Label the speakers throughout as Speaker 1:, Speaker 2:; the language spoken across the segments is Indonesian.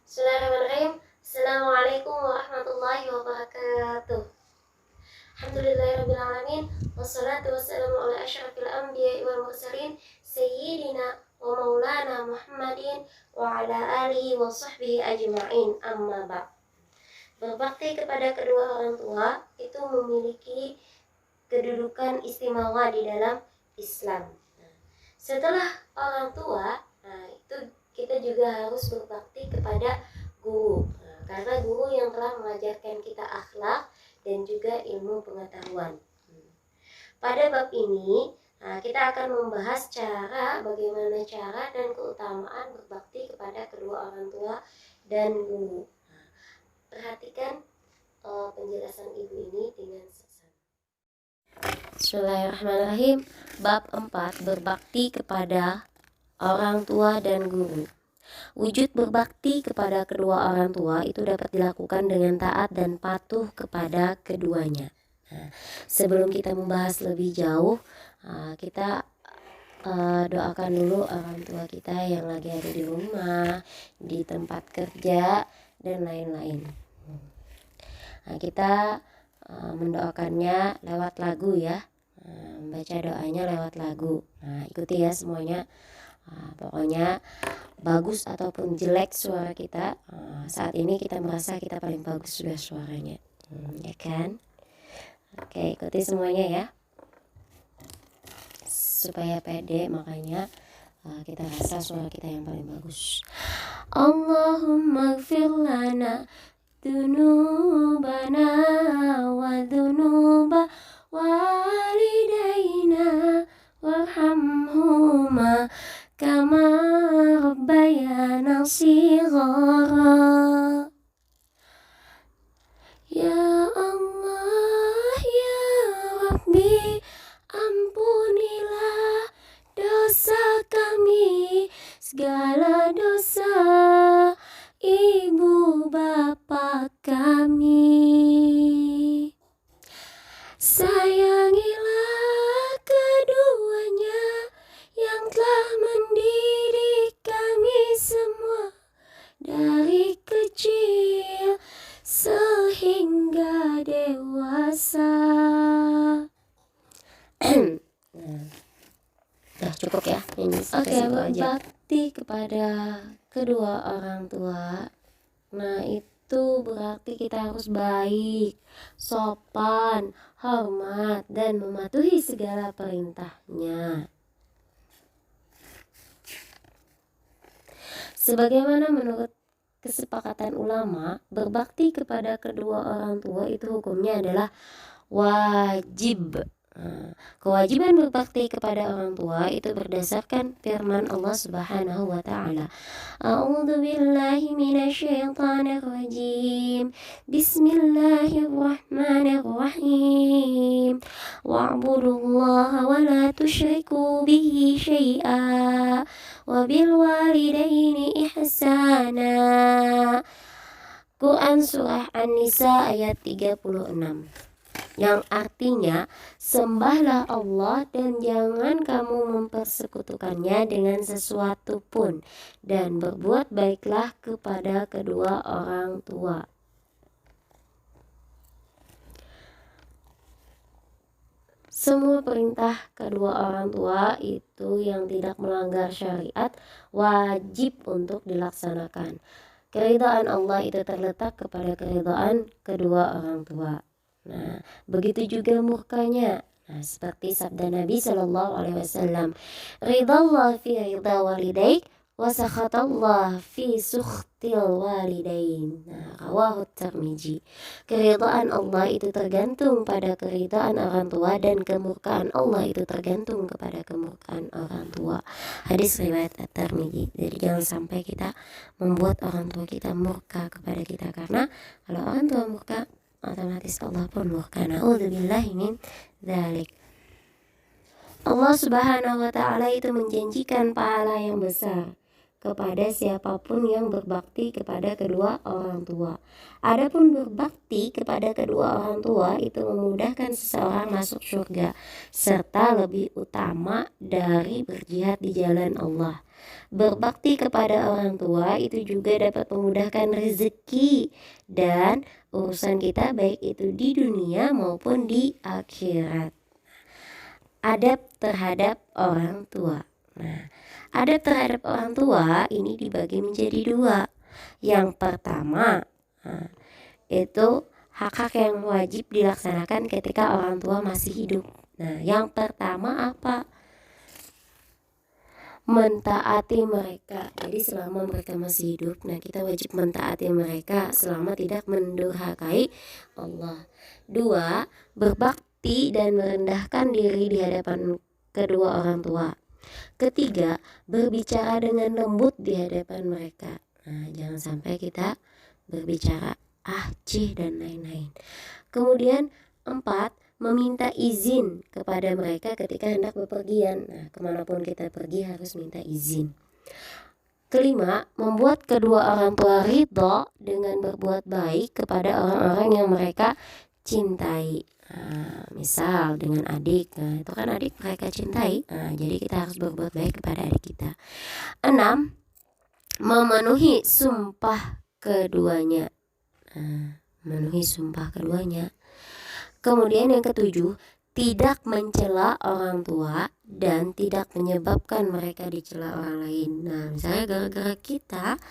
Speaker 1: Bismillahirrahmanirrahim. Assalamualaikum warahmatullahi wabarakatuh. Alhamdulillahirrabbilalamin. Wassalatu wassalamu ala asyrafil anbiya'i wal mursalin Sayyidina wa maulana Muhammadin wa ala alihi wa sahbihi ajma'in. Amma ba'd. Berbakti kepada kedua orang tua itu memiliki kedudukan istimewa di dalam Islam. Setelah orang tua, itu kita juga harus berbakti kepada guru, karena guru yang telah mengajarkan kita akhlak dan juga ilmu pengetahuan. Pada bab ini kita akan membahas bagaimana cara dan keutamaan berbakti kepada kedua orang tua dan guru. Perhatikan penjelasan ibu ini dengan seksama. Bismillahirrahmanirrahim. Bab 4, berbakti kepada orang tua dan guru. Wujud berbakti kepada kedua orang tua itu dapat dilakukan dengan taat dan patuh kepada keduanya. Sebelum kita membahas lebih jauh, kita doakan dulu orang tua kita yang lagi ada di rumah, di tempat kerja, dan lain-lain. Kita mendoakannya lewat lagu ya, membaca doanya lewat lagu. Ikuti ya semuanya. Pokoknya bagus ataupun jelek suara kita, saat ini kita merasa kita paling bagus sudah suaranya, ya kan? Oke, ikuti semuanya ya, supaya pede. Makanya kita rasa suara kita yang paling bagus. Allahumma gfir lana dunubana wa dunuba walidayna warhamhuma kama rabbayana shighara. Ya Allah, ya Rabbi, ampunilah dosa kami, segala dosa ibu bapa kami. Sayangilah keduanya yang telah mendidik kami semua dari kecil sehingga dewasa. Udah cukup ya, ini berbakti kepada kedua orang tua. Nah, itu berarti kita harus baik, sopan, hormat, dan mematuhi segala perintahnya. Sebagaimana menurut kesepakatan ulama, berbakti kepada kedua orang tua itu hukumnya adalah wajib. Kewajiban berbakti kepada orang tua itu berdasarkan firman Allah Subhanahu wa taala. A'udzu billahi minasyaitonir rajim. Bismillahirrahmanirrahim. Wa'budullaha wa la tusyriku bihi syai'a wa bil walidaini ihsana. Quran surah An-Nisa ayat 36. Yang artinya, sembahlah Allah dan jangan kamu mempersekutukannya dengan sesuatu pun, dan berbuat baiklah kepada kedua orang tua. Semua perintah kedua orang tua itu yang tidak melanggar syariat wajib untuk dilaksanakan. Keridhaan Allah itu terletak kepada keridhaan kedua orang tua. Nah, begitu juga murkanya. Seperti sabda Nabi Shallallahu Alaihi Wasallam, ridallah fi ridha walidaik, wa sakhatallah fi sukhtil walidain. Rawahu Tirmidzi. Keridhaan Allah itu tergantung pada keridhaan orang tua, dan kemurkaan Allah itu tergantung kepada kemurkaan orang tua. Hadis riwayat At-Tirmidzi. Jadi jangan sampai kita membuat orang tua kita murka kepada kita, karena kalau orang tua murka, otomatis Allah pun murka. Na'udzubillahi min dzalik. Allah Subhanahu wa taala itu menjanjikan pahala yang besar kepada siapapun yang berbakti kepada kedua orang tua. Adapun berbakti kepada kedua orang tua itu memudahkan seseorang masuk surga, serta lebih utama dari berjihad di jalan Allah. Berbakti kepada orang tua itu juga dapat memudahkan rezeki dan urusan kita baik itu di dunia maupun di akhirat. Adab terhadap orang tua. Nah, adab terhadap orang tua ini dibagi menjadi dua. Yang pertama, itu hak-hak yang wajib dilaksanakan ketika orang tua masih hidup. Nah, yang pertama apa? Mentaati mereka. Jadi selama mereka masih hidup, nah kita wajib mentaati mereka selama tidak mendurhakai Allah. Dua, berbakti dan merendahkan diri di hadapan kedua orang tua. Ketiga, berbicara dengan lembut di hadapan mereka. Nah, jangan sampai kita berbicara cih dan lain-lain. Kemudian 4, meminta izin kepada mereka ketika hendak bepergian. Nah, kemanapun kita pergi harus minta izin. Kelima, membuat kedua orang tua ridho dengan berbuat baik kepada orang-orang yang mereka cintai. Nah, misal dengan adik, nah itu kan adik mereka cintai. Nah, jadi kita harus berbuat baik kepada adik kita. 6, memenuhi sumpah keduanya. Memenuhi sumpah keduanya. Kemudian yang ketujuh, tidak mencela orang tua dan tidak menyebabkan mereka dicela orang lain. Nah, misalnya gara-gara kita,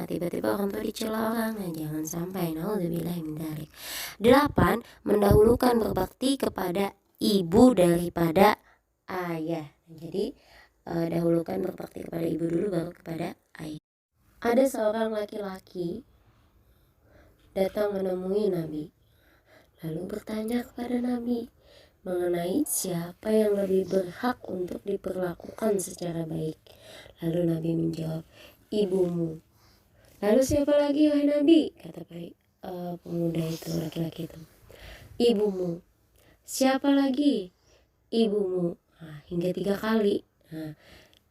Speaker 1: tiba-tiba orang tua dicela orang, nah jangan sampai. Naudzubillah min dzalik. 8, mendahulukan berbakti kepada ibu daripada ayah. Jadi dahulukan berbakti kepada ibu dulu baru kepada ayah. Ada seorang laki-laki datang menemui Nabi, lalu bertanya kepada Nabi mengenai siapa yang lebih berhak untuk diperlakukan secara baik. Lalu Nabi menjawab, ibumu. Lalu siapa lagi wahai Nabi? Kata pemuda itu, laki-laki itu. Ibumu. Siapa lagi? Ibumu. Hingga 3 kali.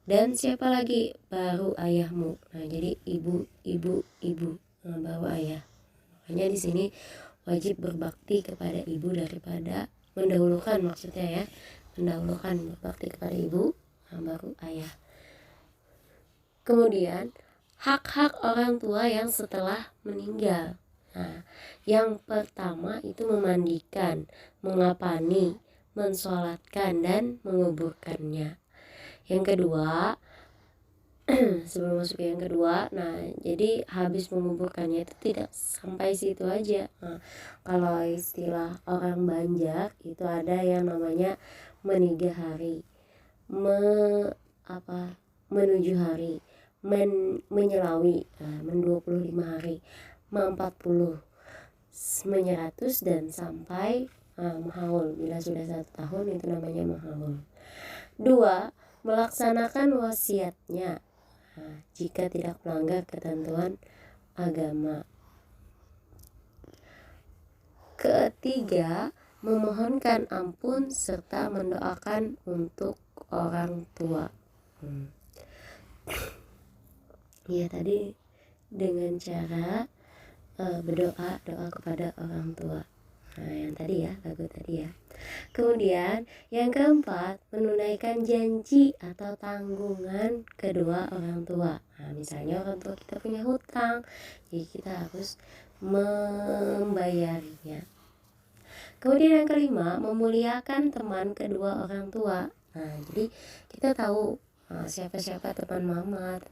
Speaker 1: Dan siapa lagi? Baru ayahmu. Jadi ibu. Baru ayah. Makanya di sini wajib berbakti kepada ibu daripada mendahulukan, maksudnya ya, mendahulukan berbakti kepada ibu baru ayah. Kemudian hak-hak orang tua yang setelah meninggal. Nah, yang pertama itu memandikan, mengapani, mensolatkan dan menguburkannya. Yang kedua, sebelum masuk ke yang kedua, nah jadi habis menguburkannya itu tidak sampai situ aja. Nah, kalau istilah orang Banjar itu ada yang namanya meniga hari, menuju hari, menyelawi, men 25 hari, 40, menyeratus dan sampai mahaul. Bila sudah 1 tahun itu namanya mahaul. 2, melaksanakan wasiatnya jika tidak melanggar ketentuan agama. Ketiga, memohonkan ampun serta mendoakan untuk orang tua. Ya, tadi dengan cara doa kepada orang tua. Nah, yang tadi ya, lagu tadi ya. Kemudian yang keempat, menunaikan janji atau tanggungan kedua orang tua. Nah, misalnya orang tua kita punya hutang, jadi kita harus membayarnya. Kemudian yang kelima, memuliakan teman kedua orang tua. Nah, jadi kita tahu siapa-siapa teman mama,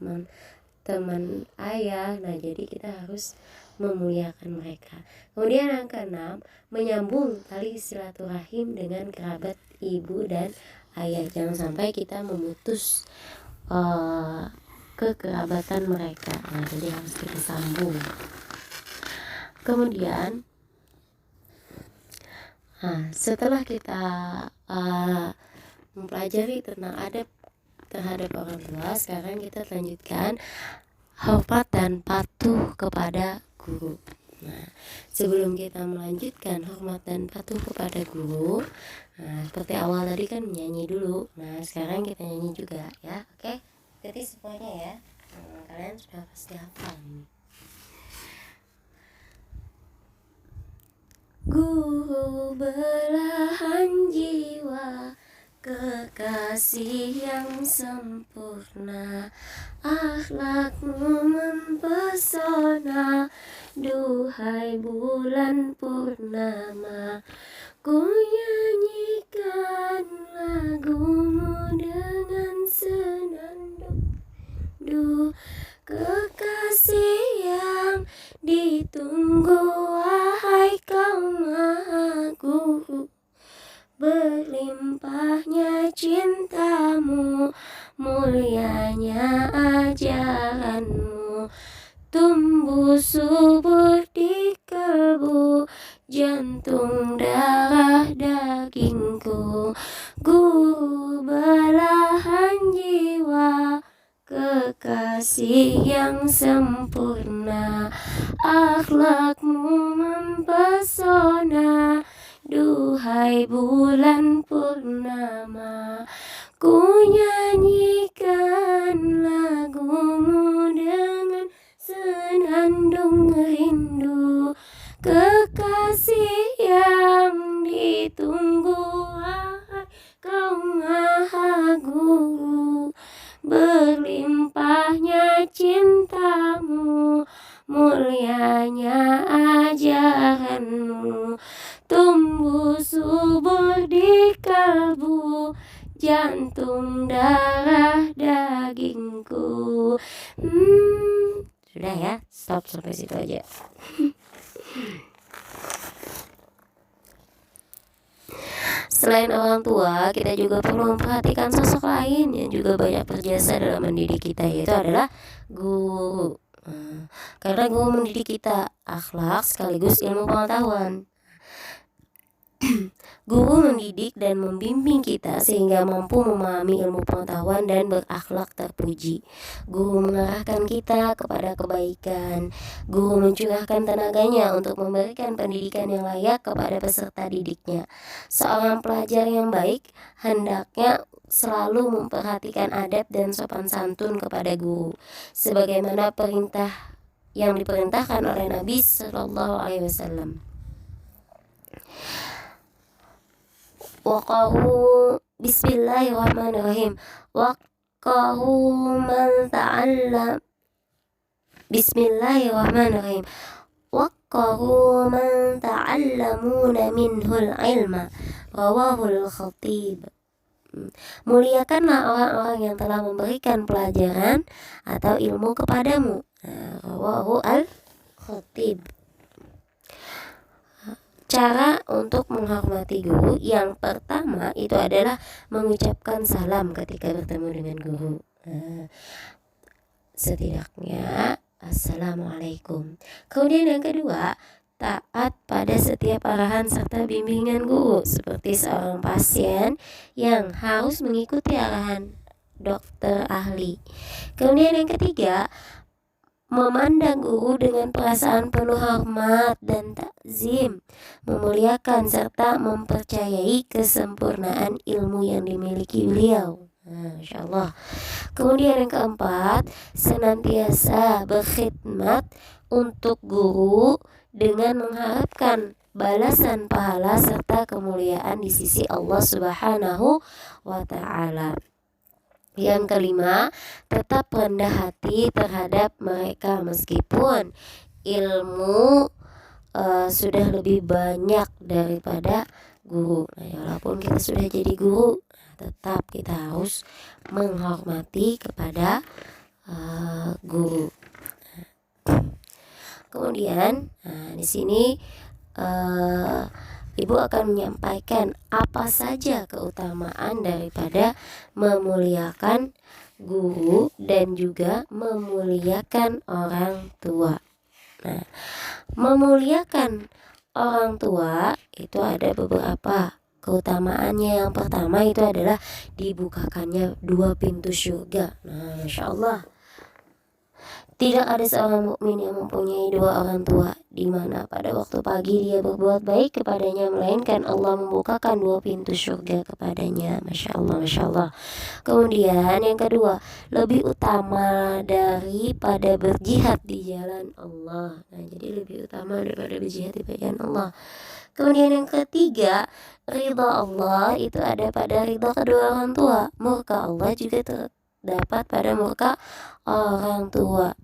Speaker 1: teman ayah. Nah, jadi kita harus memuliakan mereka. Kemudian yang keenam, menyambung tali silaturahim dengan kerabat ibu dan ayah. Jangan sampai kita memutus kekerabatan mereka. Nah, jadi harus kita sambung. Kemudian setelah kita mempelajari tentang adab terhadap orang tua, sekarang kita lanjutkan hormat dan patuh kepada guru. Nah, sebelum kita melanjutkan hormat dan patuh kepada guru, seperti awal tadi kan menyanyi dulu. Nah, sekarang kita nyanyi juga ya, oke? Jadi semuanya ya, kalian sudah pasti hafal ini. Guru belahan jiwa, kekasih yang sempurna, akhlakmu mempesona. Duhai bulan purnama, ku nyanyikan lagumu dengan senandung. Kekasih yang ditunggu, wahai kaum maha guru. Berlimpahnya cintamu, mulianya ajaranmu, tumbuh subur di kalbu, jantung darah dagingku. Guru belahan jiwa, kekasih yang sempurna, akhlakmu mempesona. Duhai bulan purnama, ku nyanyikan lagumu dengan senandung rindu. Kekasih yang ditunggu, wahai kaum maha guru. Berlimpahnya cintamu, mulianya ajaranmu, tumbuh subur di kalbu, jantung darah dagingku. Sudah ya, stop sampai situ aja. Selain orang tua, kita juga perlu memperhatikan sosok lain yang juga banyak berjasa dalam mendidik kita, yaitu adalah guru. Karena guru mendidik kita akhlak sekaligus ilmu pengetahuan. Guru mendidik dan membimbing kita sehingga mampu memahami ilmu pengetahuan dan berakhlak terpuji. Guru mengarahkan kita kepada kebaikan. Guru mencurahkan tenaganya untuk memberikan pendidikan yang layak kepada peserta didiknya. Seorang pelajar yang baik hendaknya selalu memperhatikan adab dan sopan santun kepada guru, sebagaimana perintah yang diperintahkan oleh Nabi Sallallahu Alaihi Wasallam. Waqahu bismillahirrahmanirrahim. Waqahu man ta'allam. Bismillahirrahmanirrahim. Waqahu man ta'allamuna minhul ilma. Rawahul Khatib. Muliakanlah orang-orang yang telah memberikan pelajaran atau ilmu kepadamu. Rawahu al-Khatib. Cara untuk menghormati guru yang pertama itu adalah mengucapkan salam ketika bertemu dengan guru. Setidaknya Assalamualaikum. Kemudian yang kedua, taat pada setiap arahan serta bimbingan guru, seperti seorang pasien yang harus mengikuti arahan dokter ahli. Kemudian yang ketiga, memandang guru dengan perasaan penuh hormat dan takzim, memuliakan serta mempercayai kesempurnaan ilmu yang dimiliki beliau. Masya Allah. Kemudian yang keempat, senantiasa berkhidmat untuk guru dengan mengharapkan balasan pahala serta kemuliaan di sisi Allah Subhanahu wa Ta'ala. Yang kelima, tetap rendah hati terhadap mereka meskipun ilmu sudah lebih banyak daripada guru. Walaupun kita sudah jadi guru, tetap kita harus menghormati kepada guru. Kemudian, di sini Ibu akan menyampaikan apa saja keutamaan daripada memuliakan guru dan juga memuliakan orang tua. Nah, memuliakan orang tua itu ada beberapa keutamaannya. Yang pertama itu adalah dibukakannya 2 pintu surga. Nah, Masya Allah. Tidak ada seorang mukmin yang mempunyai dua orang tua, di mana pada waktu pagi dia berbuat baik kepadanya, melainkan Allah membukakan dua pintu surga kepadanya. Masya Allah, Masya Allah. Kemudian yang kedua, lebih utama daripada berjihad di jalan Allah. Nah, jadi lebih utama daripada berjihad di jalan Allah. Kemudian yang ketiga, ridha Allah itu ada pada ridha kedua orang tua. Murka Allah juga terdapat pada murka orang tua.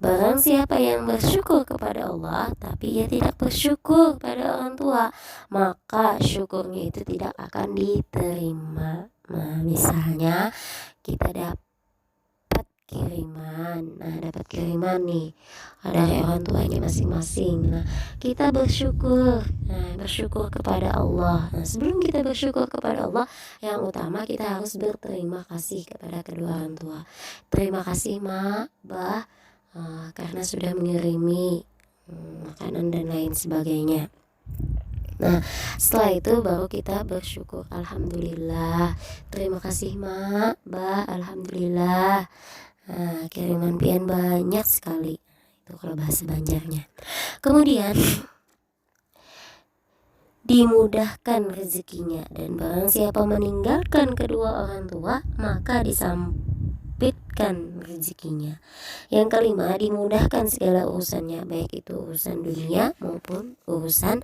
Speaker 1: Barang siapa yang bersyukur kepada Allah tapi ia tidak bersyukur pada orang tua, maka syukurnya itu tidak akan diterima. Nah, misalnya kita dapat kiriman nih dari orang tuanya masing-masing. Nah, kita bersyukur. Nah, bersyukur kepada Allah. Nah, sebelum kita bersyukur kepada Allah, yang utama kita harus berterima kasih kepada kedua orang tua. Terima kasih Mak, Bah, karena sudah mengirimi makanan dan lain sebagainya. Nah, setelah itu baru kita bersyukur. Alhamdulillah. Terima kasih Mak, Bah, alhamdulillah. Kiriman pian banyak sekali. Itu kalau bahasa Banjarnya. Kemudian dimudahkan rezekinya, dan barang siapa meninggalkan kedua orang tua maka disempitkan rezekinya. Yang kelima, dimudahkan segala urusannya, baik itu urusan dunia maupun urusan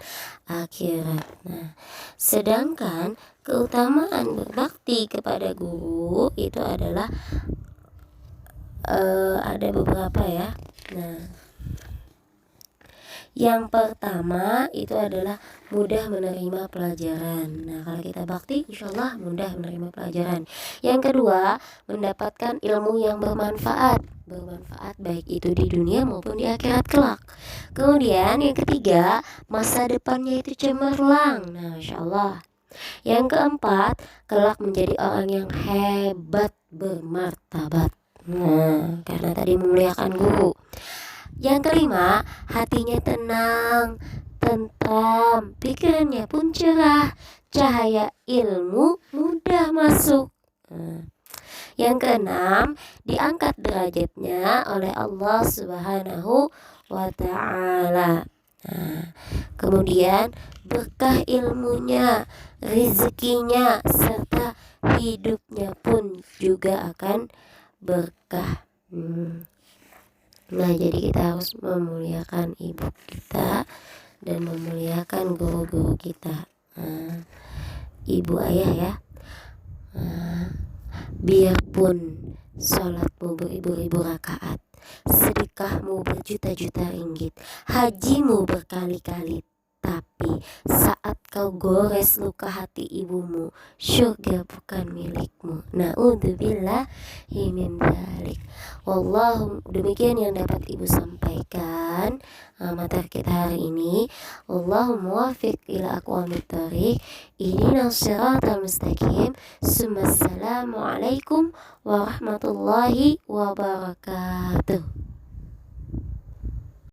Speaker 1: akhirat. Nah, sedangkan keutamaan berbakti kepada guru itu adalah ada beberapa ya. Nah, yang pertama itu adalah mudah menerima pelajaran. Nah, kalau kita bakti insya Allah mudah menerima pelajaran. Yang kedua, mendapatkan ilmu yang bermanfaat baik itu di dunia maupun di akhirat kelak. Kemudian yang ketiga, masa depannya itu cemerlang. Nah, Masya Allah. Yang keempat, kelak menjadi orang yang hebat, bermartabat. Nah, karena tadi memuliakan guru. Yang kelima, hatinya tenang, tentram, pikirannya pun cerah, cahaya ilmu mudah masuk. Yang keenam, diangkat derajatnya oleh Allah Subhanahu wa Ta'ala. Kemudian berkah ilmunya, rezekinya, serta hidupnya pun juga akan berkah. Nah, jadi kita harus memuliakan ibu kita dan memuliakan guru-guru kita. Ibu ayah ya. Biarpun sholatmu beribu-ribu rakaat, sedekahmu berjuta-juta ringgit, hajimu berkali-kali, tapi saat kau gores luka hati ibumu, surga bukan milikmu. Na'udzubillahi min dzalik. Wallahu, demikian yang dapat ibu sampaikan materi kita hari ini. Wallahu muwaffiq ila aqwamit thoriq. Ihdinas siratal mustaqim. Assalamualaikum warahmatullahi wabarakatuh.